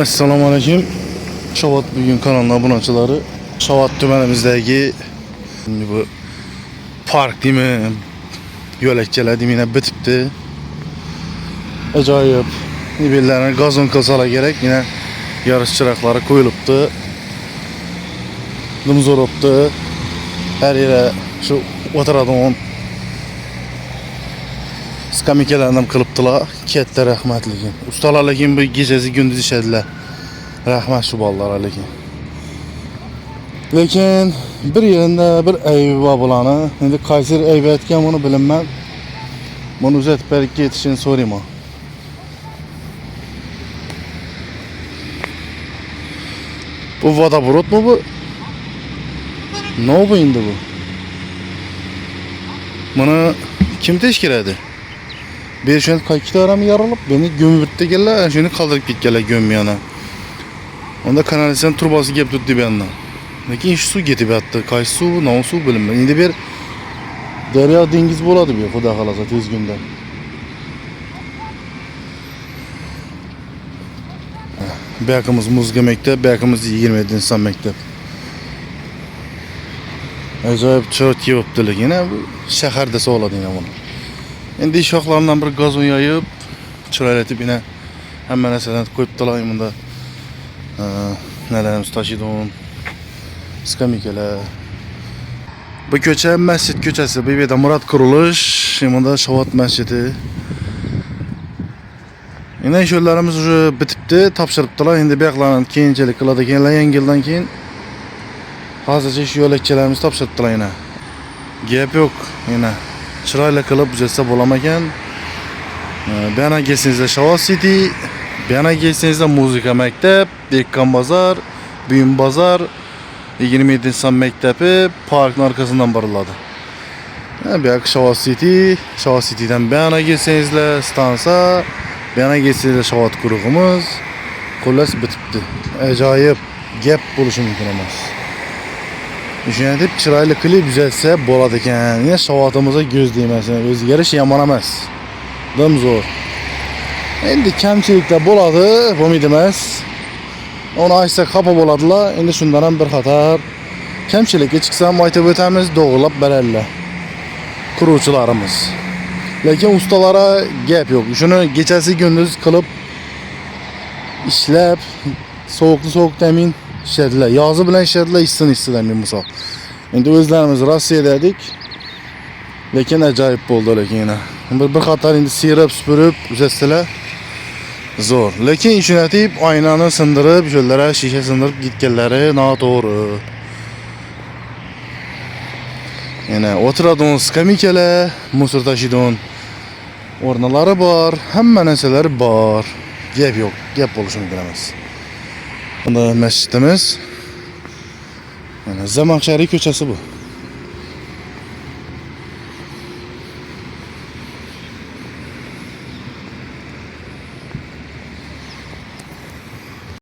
Assalamu aleyküm. Şavat bugün kanalına abunəçiləri. Şavat tümenimizdeki bu park değil mi? Yoləkçələr değil mi? Yine bitipti. Acayip. Nibillerine gazon kılsalar gerek. Yine yarış çırakları koyuluptu. Dımzor oluptu. Her yere şu oturadığım skamikelerden kılıptılar. Ketler rahmetlikin. Ustalar lakin bu gecesi gündüz işediler. Rahmet şu ballara lakin. Lakin bir yerinde bir eybi var bulanı. Şimdi Kayseri eybi etken bunu bilinmem. Bunu uzatıp belki yetişini sorayım ha. Bu Vodabrod mu bu? Ne bu indi bu? Bunu kim teşkil edi? Bir şöyle kaykıda aram yarılıp beni gömübütte geldiler. Şöyle kaldırıp gittiler gömmeyana. Onda kanalizasyon turbası gelip tuttu bir yandan. Lakin su getib attı. Kaysı su, ne su bilinmez. Şimdi bir derya dengiz boladı bir xuda xalasa tez günde. Bəyakımız Muzqa məktəb, bəyakımız 27 insan məktəb. Acayip çört yiyipti yine bu şəhərdəsə oladı yine bunu. İndi uşaqlarından bir qazon yayıb, çıraylatıb yine həmmə nəsələn qoyubdular yımında. Nələrimiz taşıdı onun. Skamikeler. Bu köçə məscid köçəsi. Bu yerdə Murad Quruluş, yımında Şavat məscidi. Yine işlerimiz bitipti, tapşırıptılar. Şimdi bəyaqlarının keyinçəlik qıladı. Yeni yıldan keyin hazırca iş yoləkçələrimiz tapşırıptılar yine. Gep yok yine. Çırayla kılıp cəsə bulamaken. Bana gelsinizdə Şavat City, bana gelsinizdə Muzqa məktəb, Dekkan bazar, Büyün bazar, 27 insan mektebi parkın arkasından barıladı. Bir Şavat City, Şavat City'den bana gelsinizdə stansa, bana gelsinizdə Şavat kuruğumuz. Kullas bitipti. Acayip gep buluşu mümkün olmaz. Düşünelim çıraylı klip güzelse boladı eken. Yine Şavatımıza göz değmesin. Özgürüş yamanamaz. Dım zor. Şimdi kemçilikte boladı. Bu midemez. Onu açsa kapı boladılar. Şimdi şundan bir hatar. Kemçilikle çıksam aytibötemiz doğulap berelle. Kurucularımız. Lakin ustalara gep yok. Şunu geçesi gündüz kılıp işlep soğuk emin işlediler. Yazı bilen işlediler, içsin emin misal. Şimdi özlerimizi rastya ededik. Lakin acayip oldu lakin yine. Bir hatar indi sıyırıp süpürüp üzestiler. Zor. Lakin işin etip aynanı sındırıp şöylere şişe sındırıp gitgelleri na doğru. Yine oturadığın skamikeler, musur taşıdığın ornaları var, hemen neseleri var. Gep yok, gep oluşunu bilemez. Bunda mescidimiz. Yani Zamanşehri köçesi bu.